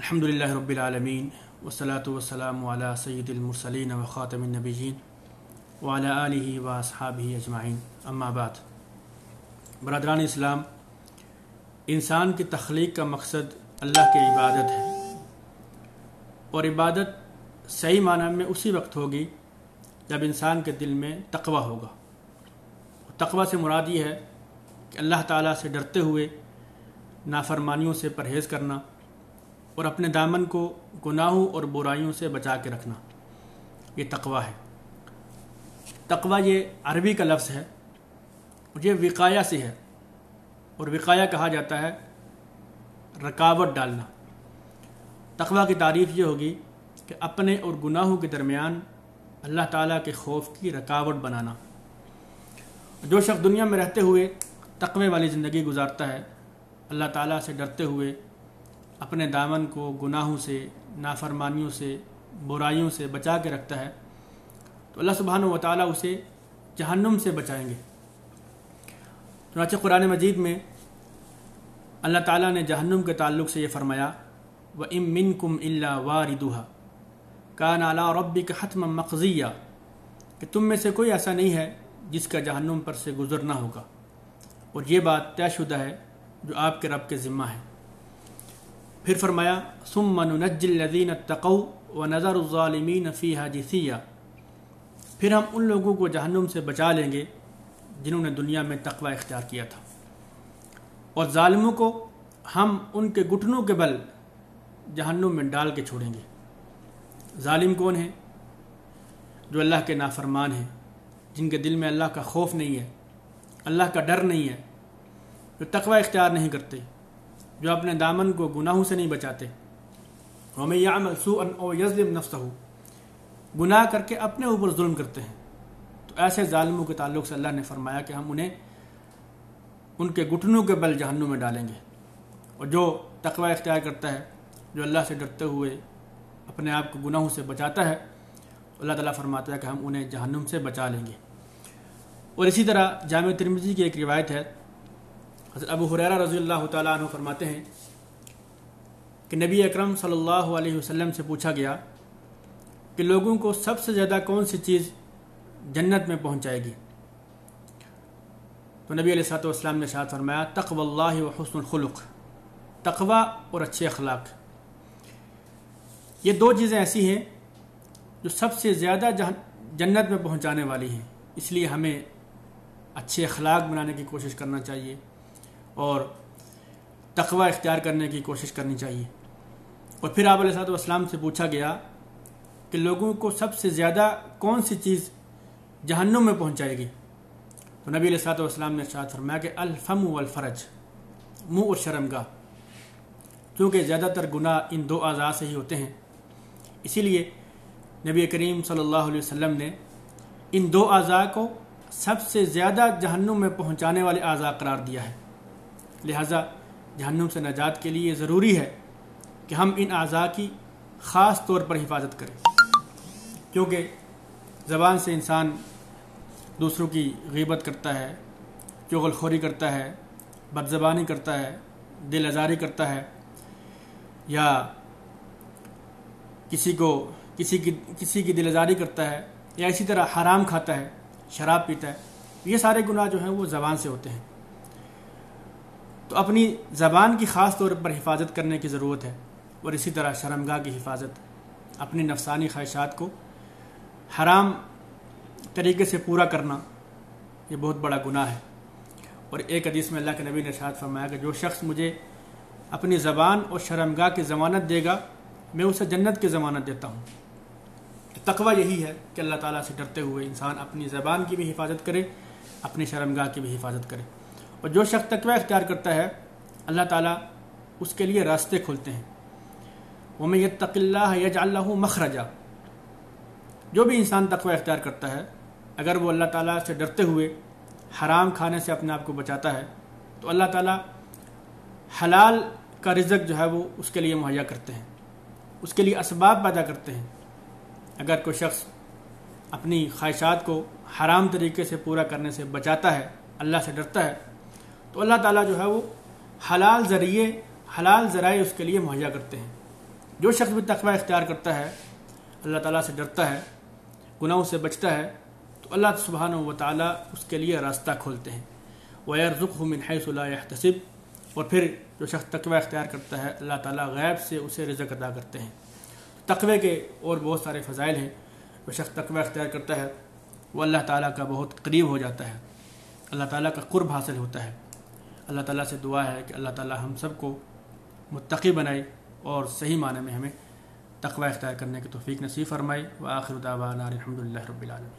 الحمدللہ رب العالمین والصلاة والسلام علی سید المرسلین و خاتم النبیین وعلی آلہ و اصحابہ اجمعین، اما بعد۔ برادران اسلام، انسان کی تخلیق کا مقصد اللہ کی عبادت ہے، اور عبادت صحیح معنی میں اسی وقت ہوگی جب انسان کے دل میں تقوی ہوگا۔ تقوی سے مراد یہ ہے کہ اللہ تعالیٰ سے ڈرتے ہوئے نافرمانیوں سے پرہیز کرنا اور اپنے دامن کو گناہوں اور برائیوں سے بچا کے رکھنا، یہ تقوی ہے۔ تقوی یہ عربی کا لفظ ہے اور یہ وقایہ سے ہے، اور وقایہ کہا جاتا ہے رکاوٹ ڈالنا۔ تقوی کی تعریف یہ ہوگی کہ اپنے اور گناہوں کے درمیان اللہ تعالیٰ کے خوف کی رکاوٹ بنانا۔ جو شخص دنیا میں رہتے ہوئے تقوی والی زندگی گزارتا ہے، اللہ تعالیٰ سے ڈرتے ہوئے اپنے دامن کو گناہوں سے، نافرمانیوں سے، برائیوں سے بچا کے رکھتا ہے، تو اللہ سبحانہ و تعالیٰ اسے جہنم سے بچائیں گے۔ چنانچہ قرآن مجید میں اللہ تعالیٰ نے جہنم کے تعلق سے یہ فرمایا، وَإِن مِّنكُمْ إِلَّا وَارِدُهَا كَانَ عَلَىٰ رَبِّكَ حَتْمًا مَّقْضِيًّا، کہ تم میں سے کوئی ایسا نہیں ہے جس کا جہنم پر سے گزرنا ہوگا، اور یہ بات طے شدہ ہے جو آپ کے رب کے ذمہ ہے۔ پھر فرمایا ثُمَّ نُنَجِّي الَّذِينَ اتَّقَوْا وَنَذَرُ الظَّالِمِينَ فِيهَا جِثِيًّا، پھر ہم ان لوگوں کو جہنم سے بچا لیں گے جنہوں نے دنیا میں تقوی اختیار کیا تھا، اور ظالموں کو ہم ان کے گھٹنوں کے بل جہنم میں ڈال کے چھوڑیں گے۔ ظالم کون ہیں؟ جو اللہ کے نافرمان ہیں، جن کے دل میں اللہ کا خوف نہیں ہے، اللہ کا ڈر نہیں ہے، جو تقوی اختیار نہیں کرتے، جو اپنے دامن کو گناہوں سے نہیں بچاتے۔ وَمَن يَعْمَلْ سُوءًا أَوْ يَظْلِمْ نَفْسَهُ، گناہ کر کے اپنے اوپر ظلم کرتے ہیں، تو ایسے ظالموں کے تعلق سے اللہ نے فرمایا کہ ہم انہیں ان کے گھٹنوں کے بل جہنم میں ڈالیں گے۔ اور جو تقوی اختیار کرتا ہے، جو اللہ سے ڈرتے ہوئے اپنے آپ کو گناہوں سے بچاتا ہے، تو اللہ تعالیٰ فرماتا ہے کہ ہم انہیں جہنم سے بچا لیں گے۔ اور اسی طرح جامع ترمذی کی ایک روایت ہے، حضرت ابو ہریرہ رضی اللہ تعالیٰ عنہ فرماتے ہیں کہ نبی اکرم صلی اللہ علیہ وسلم سے پوچھا گیا کہ لوگوں کو سب سے زیادہ کون سی چیز جنت میں پہنچائے گی؟ تو نبی علیہ الصلوۃ والسلام نے ارشاد فرمایا تقوی اللہ و حسن الخلق، تقوی اور اچھے اخلاق۔ یہ دو چیزیں ایسی ہیں جو سب سے زیادہ جنت میں پہنچانے والی ہیں، اس لیے ہمیں اچھے اخلاق بنانے کی کوشش کرنا چاہیے اور تقوی اختیار کرنے کی کوشش کرنی چاہیے۔ اور پھر آپ علیہ الصلوۃ والسلام سے پوچھا گیا کہ لوگوں کو سب سے زیادہ کون سی چیز جہنم میں پہنچائے گی؟ تو نبی علیہ الصلوۃ والسلام نے ارشاد فرمایا کہ الفم والفرج، منہ اور شرمگاہ، کیونکہ زیادہ تر گناہ ان دو اعضاء سے ہی ہوتے ہیں، اسی لیے نبی کریم صلی اللہ علیہ وسلم نے ان دو اعضاء کو سب سے زیادہ جہنم میں پہنچانے والے اعضاء قرار دیا ہے۔ لہٰذا جہنم سے نجات کے لیے ضروری ہے کہ ہم ان اعضاء کی خاص طور پر حفاظت کریں، کیونکہ زبان سے انسان دوسروں کی غیبت کرتا ہے، چغل خوری کرتا ہے، بد زبانی کرتا ہے، دل آزاری کرتا ہے، یا کسی کی دل آزاری کرتا ہے، یا اسی طرح حرام کھاتا ہے، شراب پیتا ہے۔ یہ سارے گناہ جو ہیں وہ زبان سے ہوتے ہیں، تو اپنی زبان کی خاص طور پر حفاظت کرنے کی ضرورت ہے، اور اسی طرح شرمگاہ کی حفاظت، اپنی نفسانی خواہشات کو حرام طریقے سے پورا کرنا، یہ بہت بڑا گناہ ہے۔ اور ایک حدیث میں اللہ کے نبی نے ارشاد فرمایا کہ جو شخص مجھے اپنی زبان اور شرمگاہ کی ضمانت دے گا، میں اسے جنت کی ضمانت دیتا ہوں۔ تقوی یہی ہے کہ اللہ تعالیٰ سے ڈرتے ہوئے انسان اپنی زبان کی بھی حفاظت کرے، اپنی شرمگاہ کی بھی حفاظت کرے۔ اور جو شخص تقوی اختیار کرتا ہے، اللہ تعالیٰ اس کے لیے راستے کھولتے ہیں۔ وَمَن يَتَّقِ اللَّهَ يَجْعَل لَّهُ مَخْرَجًا، جو بھی انسان تقوی اختیار کرتا ہے، اگر وہ اللہ تعالیٰ سے ڈرتے ہوئے حرام کھانے سے اپنے آپ کو بچاتا ہے، تو اللہ تعالیٰ حلال کا رزق جو ہے وہ اس کے لیے مہیا کرتے ہیں، اس کے لیے اسباب پیدا کرتے ہیں۔ اگر کوئی شخص اپنی خواہشات کو حرام طریقے سے پورا کرنے سے بچاتا ہے، اللہ سے ڈرتا ہے، تو اللہ تعالیٰ جو ہے وہ حلال ذرائع اس کے لیے مہیا کرتے ہیں۔ جو شخص بھی تقوی اختیار کرتا ہے، اللہ تعالیٰ سے ڈرتا ہے، گناہوں سے بچتا ہے، تو اللہ سبحانہ و تعالیٰ اس کے لیے راستہ کھولتے ہیں. وَيَرْزُقْهُ مِنْ حَيْثُ لَا يَحْتَسِبُ، اور پھر جو شخص تقوی اختیار کرتا ہے اللہ تعالیٰ غیب سے اسے رزق عطا کرتے ہیں. تقوی کے اور بہت سارے فضائل ہیں. جو شخص تقوی اختیار کرتا ہے وہ اللہ تعالیٰ کا بہت قریب ہو جاتا ہے، اللہ تعالیٰ کا قرب حاصل ہوتا ہے. اللہ تعالیٰ سے دعا ہے کہ اللہ تعالیٰ ہم سب کو متقی بنائے اور صحیح معنی میں ہمیں تقوی اختیار کرنے کی توفیق نصیب فرمائے. وآخر دعوانا الحمدللہ رب العالمین.